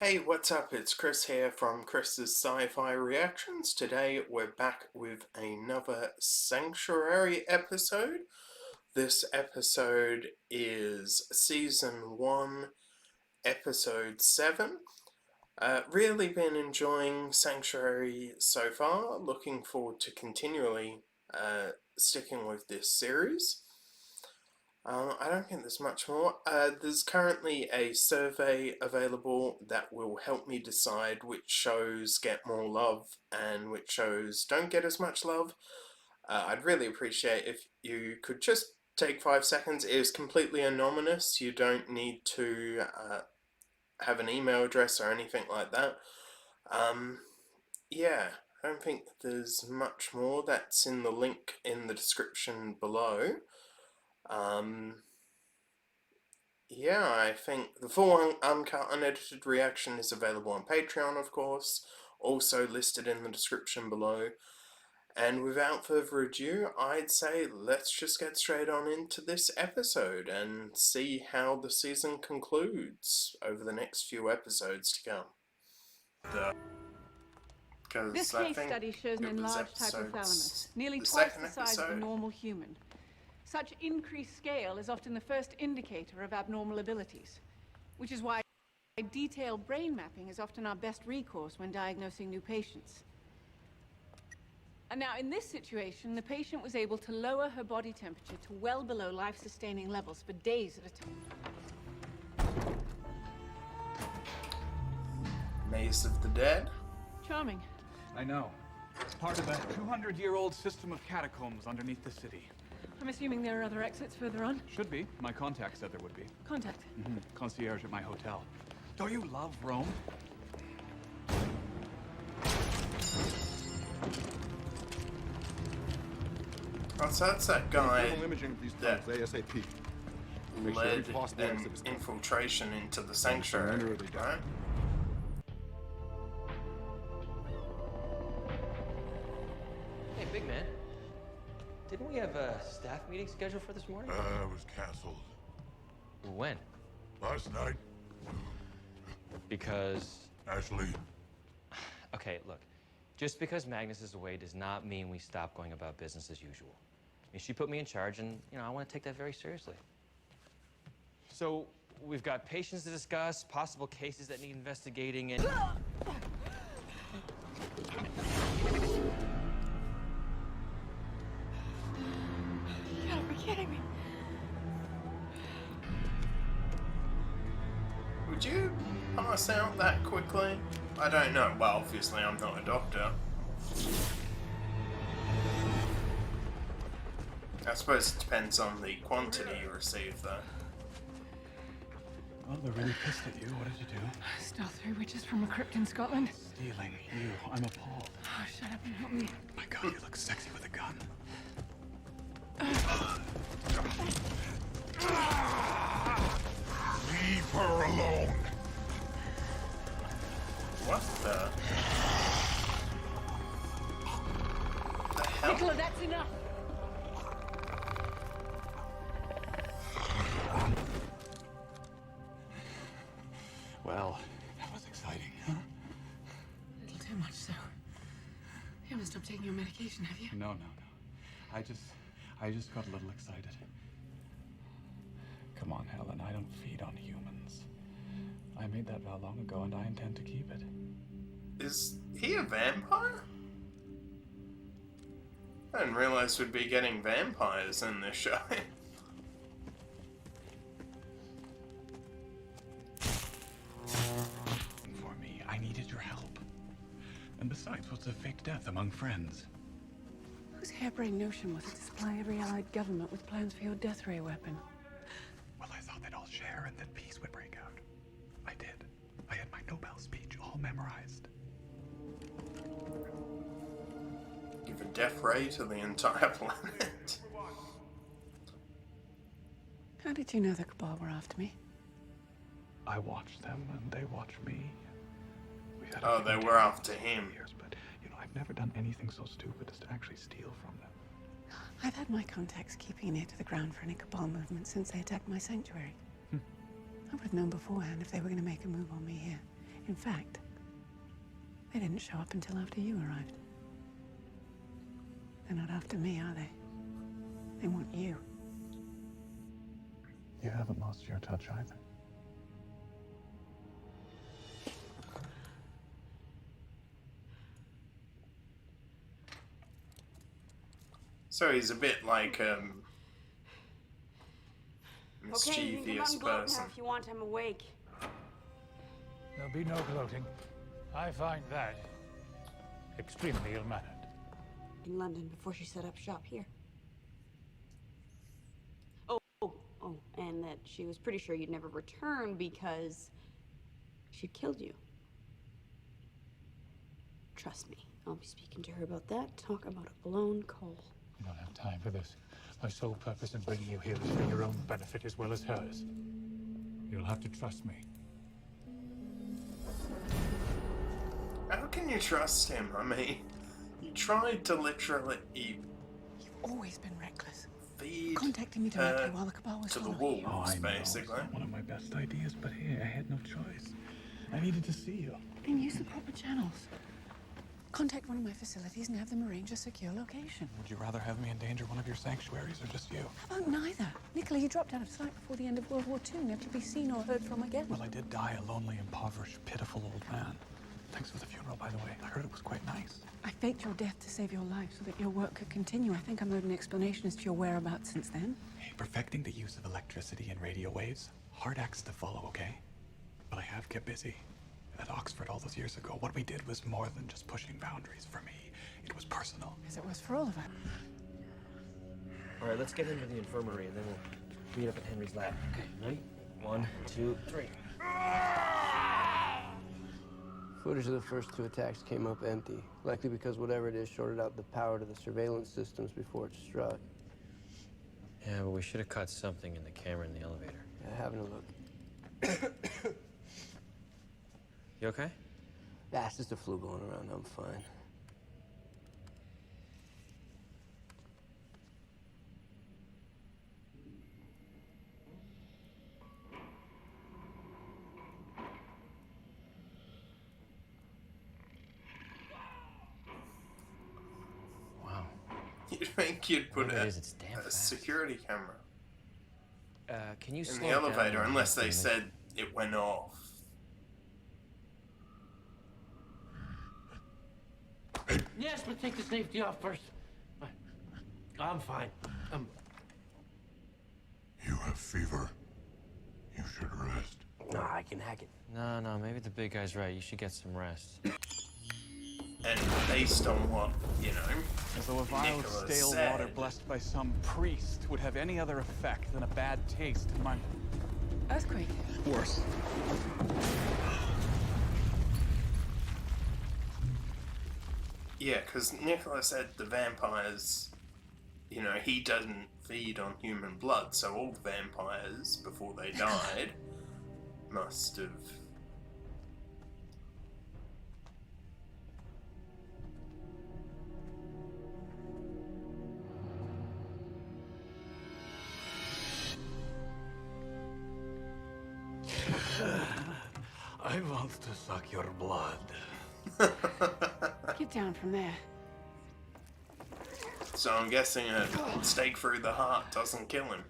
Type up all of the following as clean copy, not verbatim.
Hey, what's up? It's Chris here from Chris's Sci-Fi Reactions. Today we're back with another Sanctuary episode. This episode is Season 1, Episode 7. Really been enjoying Sanctuary so far. Looking forward to continually sticking with this series. I don't think there's much more. There's currently a survey available that will help me decide which shows get more love and which shows don't get as much love. I'd really appreciate if you could just take 5 seconds. It is completely anonymous. You don't need to have an email address or anything like that. Yeah, I don't think there's much more. That's in the link in the description below. Yeah, I think the full uncut unedited reaction is available on Patreon, of course, also listed in the description below. And without further ado, I'd say let's just get straight on into this episode and see how the season concludes over the next few episodes to come. This case study shows an enlarged hypothalamus, nearly the twice second the size of a episode. normal human. Such increased scale is often the first indicator of abnormal abilities, which is why detailed brain mapping is often our best recourse when diagnosing new patients. And now, in this situation, the patient was able to lower her body temperature to well below life-sustaining levels for days at a time. Maze of the Dead. Charming. I know. It's part of a 200-year-old system of catacombs underneath the city. I'm assuming there are other exits further on? Should be. My contact said there would be. Contact. Concierge at my hotel. Don't you love Rome? Oh, so that's that guy Thermal imaging of these that tunnels ASAP. Make sure led every possible an exit is covered. infiltration into the sanctuary, Surrender or they die. right? Hey, big man. Didn't we have a staff meeting scheduled for this morning? It was canceled When? last night. Because... Ashley, Okay, look. Just because Magnus is away does not mean we stop going about business as usual. I mean, she put me in charge, and, I want to take that very seriously. So, we've got patients to discuss, possible cases that need investigating, and... You gotta be kidding me. Would you pass out that quickly? I don't know. Well, obviously I'm not a doctor. I suppose it depends on the quantity you receive, though. Well, they're really pissed at you. What did you do? Stealth through witches from a crypt in Scotland. Stealing you. I'm appalled. Oh, shut up and help me. My God, you look sexy with a gun. leave her alone. What the hell? Nicola, that's enough. Well, that was exciting, huh? A little too much so. You haven't stopped taking your medication, have you? No. I just got a little excited. Come on, Helen. I don't feed on humans. I made that vow long ago, and I intend to keep it. Is he a vampire? I didn't realize we'd be getting vampires in this show. For me, I needed your help. And besides, what's a fake death among friends? Whose harebrained notion was it to supply every allied government with plans for your death ray weapon? Well, I thought they'd all share and that peace would break out. I did. I had my Nobel speech all memorized. Give a death ray to the entire planet. How did you know the Cabal were after me? I watched them and they watched me. We had Oh, they were after him. years, but I've never done anything so stupid as to actually steal from them. I've had my contacts keeping an ear to the ground for any Cabal movement since they attacked my sanctuary. I would have known beforehand if they were going to make a move on me here. In fact, they didn't show up until after you arrived. They're not after me, are they? They want you. You haven't lost your touch either. So he's a bit like Okay, you can come out mischievous and gloat person. now if you want. I'm awake. There'll be no gloating. I find that extremely ill-mannered. In London before she set up shop here. Oh, and that she was pretty sure you'd never return because she'd killed you. Trust me, I'll be speaking to her about that. Talk about a blown coal. We don't have time for this. My sole purpose in bringing you here is for your own benefit as well as hers. You'll have to trust me. How can you trust him? I mean, you tried to literally You've always been reckless. feed Contacting me her directly while the cabal was to the following you. wolves, I know. basically. It's not one of my best ideas, but hey, I had no choice. I needed to see you. Then use the proper channels. Contact one of my facilities and have them arrange a secure location. Would you rather have me endanger one of your sanctuaries or just you? How about neither? Nicola, you dropped out of sight before the end of World War II, never to be seen or heard from again. Well, I did die a lonely, impoverished, pitiful old man. Thanks for the funeral, by the way. I heard it was quite nice. I faked your death to save your life so that your work could continue. I think I'm owed an explanation as to your whereabouts since then. Hey, perfecting the use of electricity and radio waves, hard acts to follow, okay? But I have kept busy. At Oxford all those years ago, what we did was more than just pushing boundaries. For me, it was personal. As it was for all of us. All right, let's get into the infirmary, and then we'll meet up at Henry's lab. Okay, ready? 1, 2, 3. Footage of the first two attacks came up empty, likely because whatever it is shorted out the power to the surveillance systems before it struck. Yeah, but we should have caught something in the camera in the elevator. Having a look. You okay? That's just a flu going around. I'm fine. Wow. You'd think you'd put Whatever a, it is, it's damn a fast. security camera Can you in slow the it down elevator a unless little they bit? said it went off. Yes, but take the safety off first. I'm fine. You have fever. You should rest. Nah, I can hack it. No, maybe the big guy's right. You should get some rest. And based on what, you know, As though a vial of Nicola stale said, water blessed by some priest would have any other effect than a bad taste in my... Earthquake. Worse. yeah, because Nicola said the vampires, you know, he doesn't feed on human blood, so all the vampires, before they died, must have... I want to suck your blood. Get down from there. So I'm guessing a stake through the heart doesn't kill him.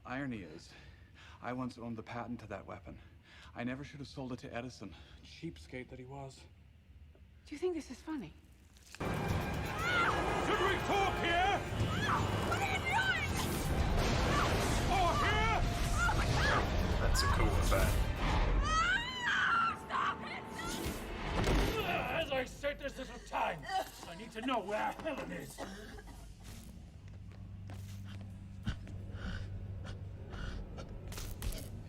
Irony is, I once owned the patent to that weapon. I never should have sold it to Edison. Cheapskate that he was. Do you think this is funny? Should we talk here? Or here? That's a cool effect. As I said, there's little time. I need to know where Helen is.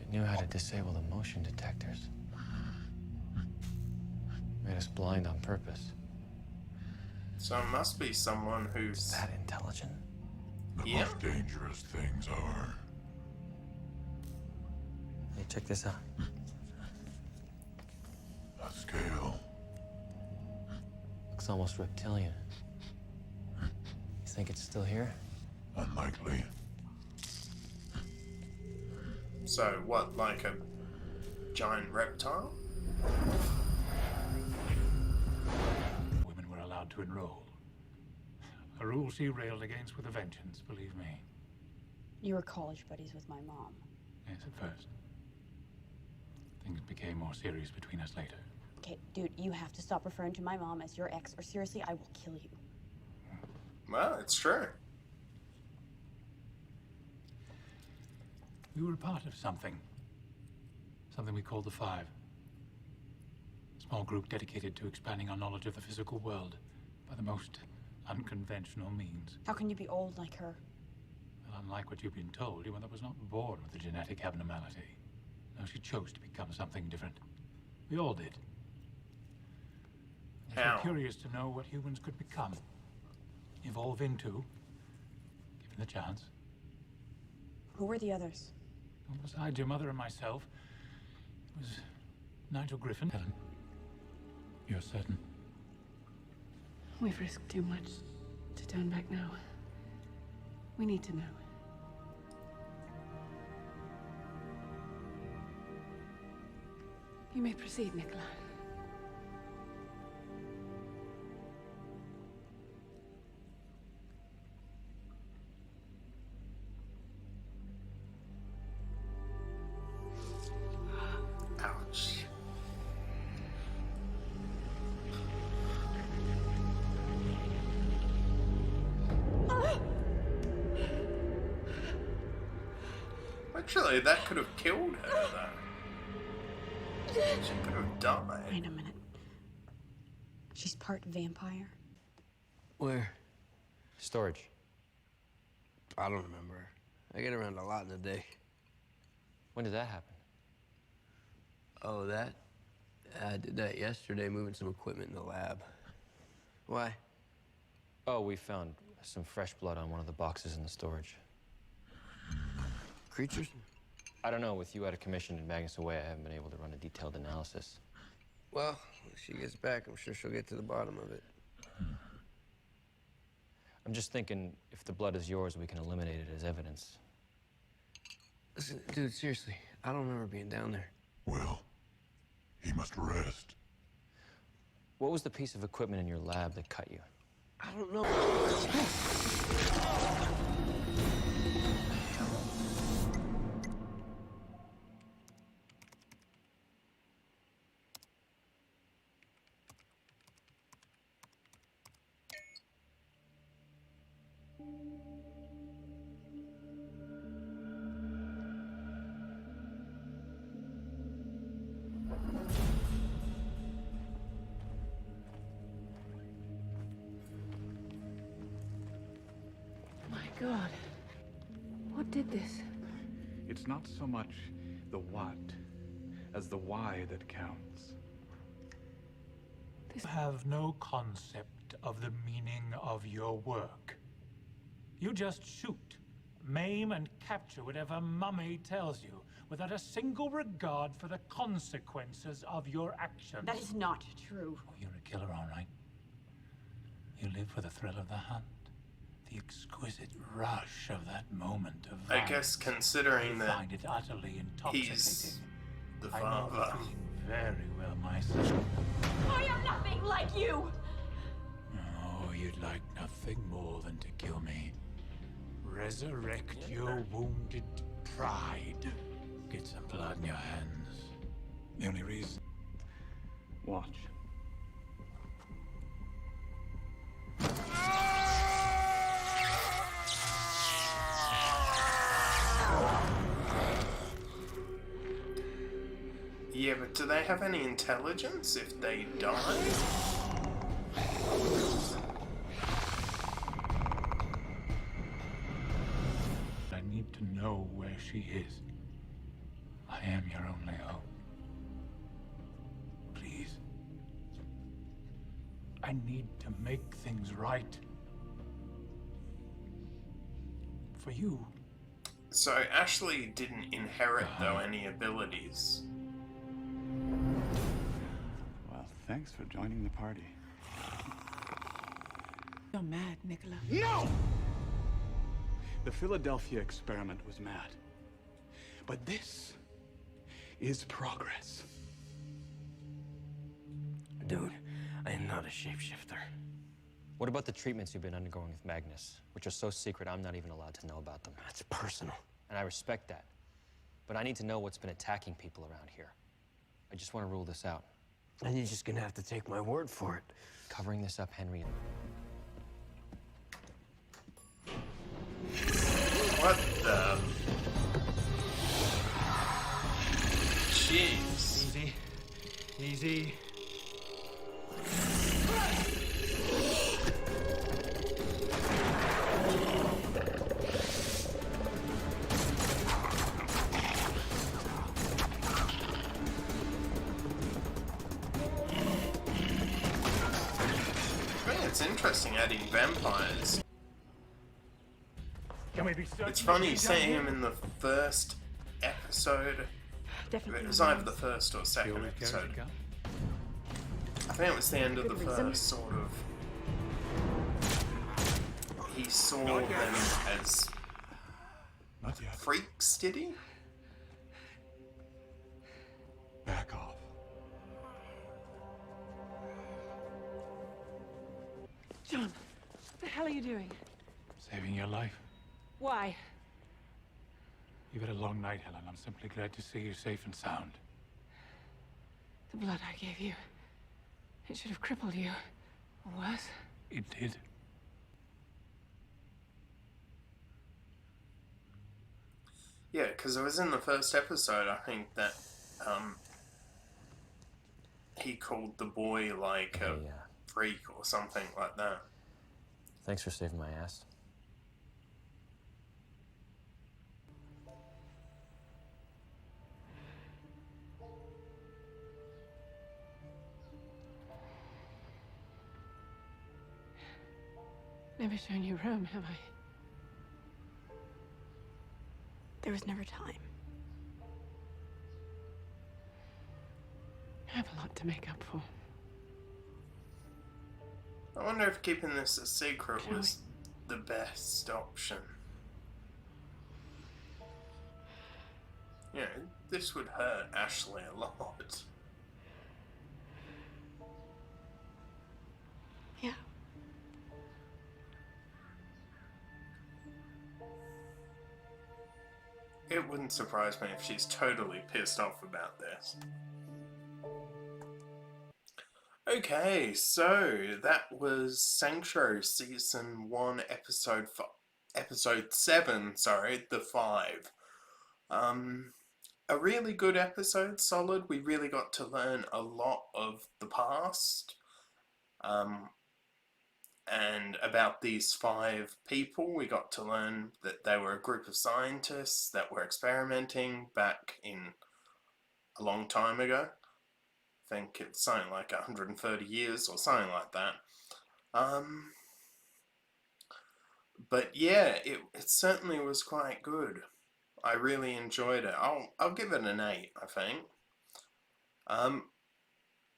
It knew how to disable the motion detectors. Made us blind on purpose. So it must be someone who's... That intelligent? The Yeah. most dangerous things are. Hey, check this out. A scale. Looks almost reptilian. You think it's still here? Unlikely. So what, like a giant reptile? Women were allowed to enroll. A rule she railed against with a vengeance, believe me. You were college buddies with my mom. Yes, at first. Things became more serious between us later. Okay, dude, you have to stop referring to my mom as your ex, or seriously, I will kill you. Well, it's true. We were part of something. Something we called the Five. A small group dedicated to expanding our knowledge of the physical world by the most unconventional means. How can you be old like her? Well, unlike what you've been told, your mother was not born with a genetic abnormality. No, she chose to become something different. We all did. We were curious to know what humans could become, evolve into, given the chance. Who were the others? Well, besides your mother and myself, it was Nigel Griffin. Helen, you're certain? We've risked too much to turn back now. We need to know. You may proceed, Nicola. Ouch. Actually, that could have killed her, though. She could have died. Wait a minute. She's part vampire? Where? Storage. I don't remember. I get around a lot in a day. When did that happen? Oh, that? I did that yesterday, moving some equipment in the lab. Why? Oh, we found some fresh blood on one of the boxes in the storage. Creatures? I don't know. With you out of commission and Magnus away, I haven't been able to run a detailed analysis. Well, when she gets back, I'm sure she'll get to the bottom of it. I'm just thinking, if the blood is yours, we can eliminate it as evidence. Listen, dude, seriously, I don't remember being down there. Well, he must rest. What was the piece of equipment in your lab that cut you? I don't know. My God. What did this? It's not so much the what as the why that counts. You have no concept of the meaning of your work. You just shoot, maim, and capture whatever mummy tells you, without a single regard for the consequences of your actions. That is not true. Oh, you're a killer, all right. You live for the thrill of the hunt, the exquisite rush of that moment of I guess considering I that find it utterly intoxicating. he's the I know the father. feeling very well myself. I am nothing like you! Oh, you'd like nothing more than to kill me. Resurrect your wounded pride. Get some blood in your hands. The only reason... Watch. Yeah, but do they have any intelligence if they die? I need to know where she is. I am your only hope. Please. I need to make things right. For you. So Ashley didn't inherit, though, any abilities. Well, thanks for joining the party. You're mad, Nicola. No! The Philadelphia experiment was mad. But this is progress. dude. I am not a shapeshifter. What about the treatments you've been undergoing with Magnus, which are so secret I'm not even allowed to know about them? That's personal. And I respect that. But I need to know what's been attacking people around here. I just want to rule this out. And you're just gonna have to take my word for it. Covering this up, Henry. What the? Jeez. Easy. Easy. I think it's interesting adding vampires. Can we be certain? It's funny seeing him in the first episode. Definitely. It was either the first or second episode. I think it was the end of the first, sort of. He saw them as Not yet. freaks, did he? Back off. John, what the hell are you doing? Saving your life. Why? You've had a long night, Helen. I'm simply glad to see you safe and sound. The blood I gave you. It should have crippled you. Or worse. It did. Yeah, because it was in the first episode, I think, that he called the boy like a freak or something like that. Thanks for saving my ass. Never shown you Rome, have I? There was never time. I have a lot to make up for. I wonder if keeping this a secret was the best option. You know, this would hurt Ashley a lot. Yeah. It wouldn't surprise me if she's totally pissed off about this. Okay, so that was Sanctuary Season 1, Episode 7, sorry, the 5. A really good episode, solid. We really got to learn a lot of the past. And about these 5 people, we got to learn that they were a group of scientists that were experimenting back in a long time ago. I think it's something like 130 years or something like that. But yeah, it certainly was quite good. I really enjoyed it. I'll give it an 8, I think.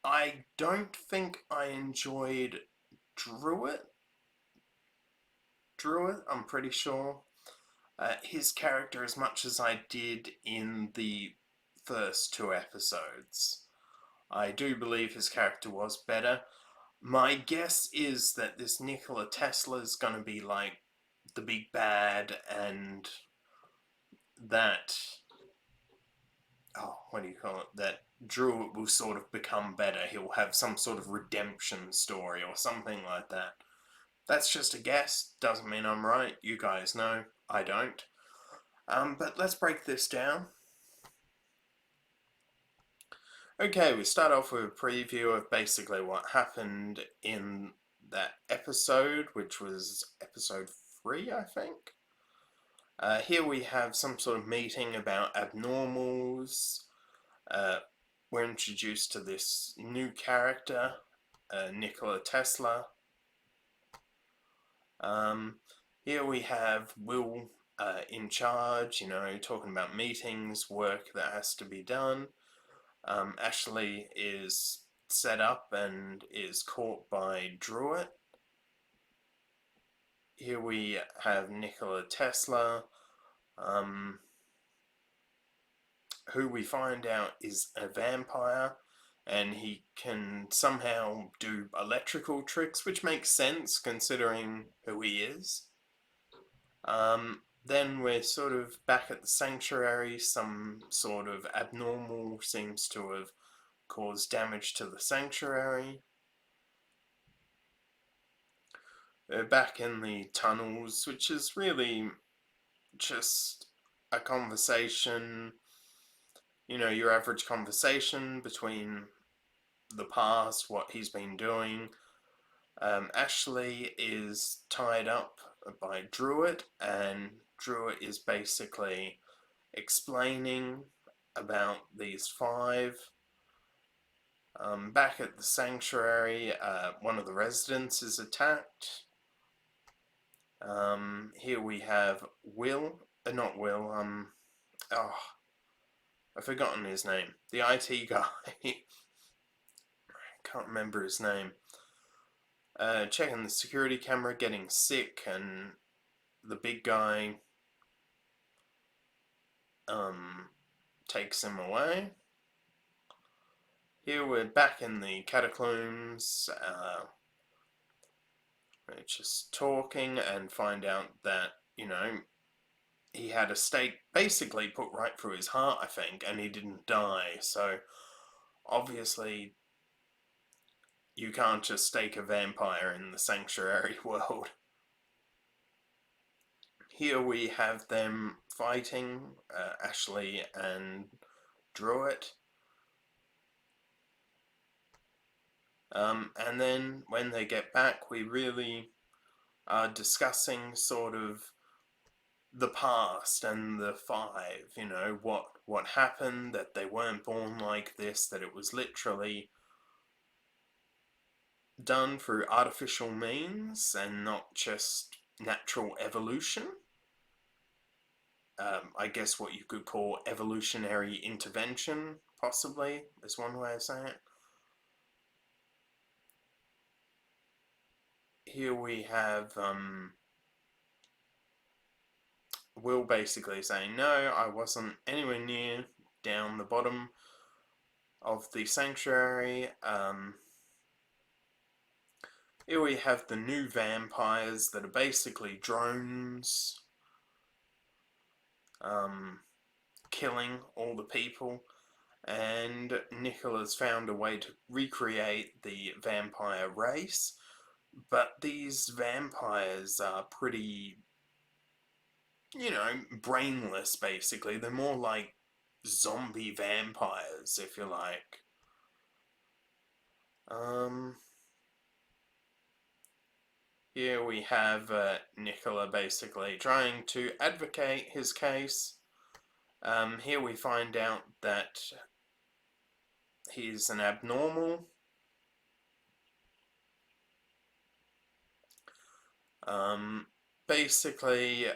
I don't think I enjoyed Druid, I'm pretty sure. His character as much as I did in the first 2 episodes. I do believe his character was better. My guess is that this Nikola Tesla is going to be like the big bad, and that, what do you call it, that Druid will sort of become better. He'll have some sort of redemption story or something like that. That's just a guess, doesn't mean I'm right. You guys know, I don't. But let's break this down. Okay, we start off with a preview of basically what happened in that episode, which was episode 3, I think. Here we have some sort of meeting about abnormals. We're introduced to this new character, Nikola Tesla. Here we have Will in charge, you know, talking about meetings, work that has to be done. Ashley is set up and is caught by Druid. Here we have Nikola Tesla, who we find out is a vampire. and he can somehow do electrical tricks, which makes sense considering who he is. Then we're sort of back at the sanctuary. Some sort of abnormal seems to have caused damage to the sanctuary. We're back in the tunnels, which is really just a conversation, you know, your average conversation between the past, what he's been doing. Ashley is tied up by Druid, and Druid is basically explaining about these 5. Back at the sanctuary, one of the residents is attacked. Here we have Will, not Will, I've forgotten his name. The IT guy. Can't remember his name. Checking the security camera, getting sick, and the big guy takes him away. Here we're back in the catacombs. We're just talking and find out that, you know, he had a stake basically put right through his heart, I think, and he didn't die. So obviously you can't just stake a vampire in the sanctuary world. Here we have them fighting, Ashley and Druid. And then when they get back, we really are discussing sort of the past and the 5, you know, what happened, that they weren't born like this, that it was literally done through artificial means and not just natural evolution. I guess what you could call evolutionary intervention, possibly, is one way of saying it. Here we have Will basically saying, no, I wasn't anywhere near down the bottom of the sanctuary. Here we have the new vampires that are basically drones, killing all the people, and Nicola's found a way to recreate the vampire race, but these vampires are pretty, you know, brainless basically. They're more like zombie vampires, if you like. Here we have Nicola basically trying to advocate his case. Here we find out that he's an abnormal. Basically,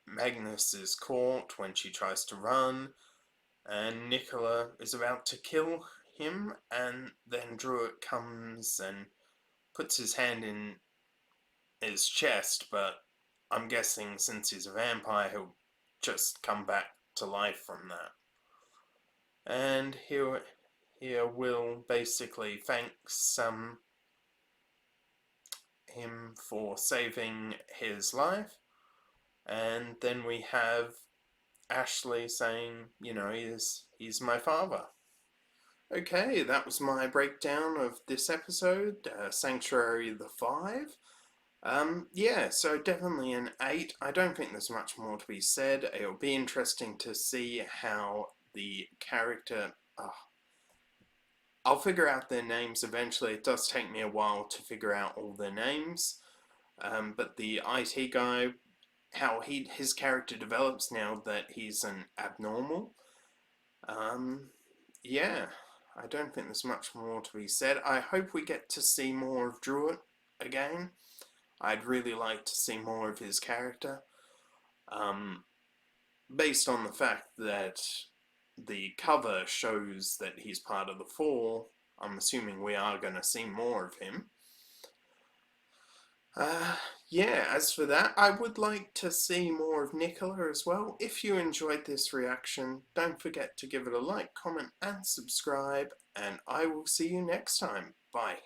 Magnus is caught when she tries to run, and Nicola is about to kill him, and then Druid comes and puts his hand in his chest, but I'm guessing since he's a vampire, he'll just come back to life from that. And here Will basically thanks him for saving his life, and then we have Ashley saying, you know, he's my father. Okay, that was my breakdown of this episode, Sanctuary the 5. Yeah, so definitely an 8. I don't think there's much more to be said. It'll be interesting to see how the character... I'll figure out their names eventually. It does take me a while to figure out all their names. But the IT guy, how his character develops now that he's an abnormal. Yeah, I don't think there's much more to be said. I hope we get to see more of Druid again. I'd really like to see more of his character. Based on the fact that the cover shows that he's part of the 4, I'm assuming we are going to see more of him. Yeah, as for that, I would like to see more of Nicola as well. If you enjoyed this reaction, don't forget to give it a like, comment and subscribe, and I will see you next time. Bye.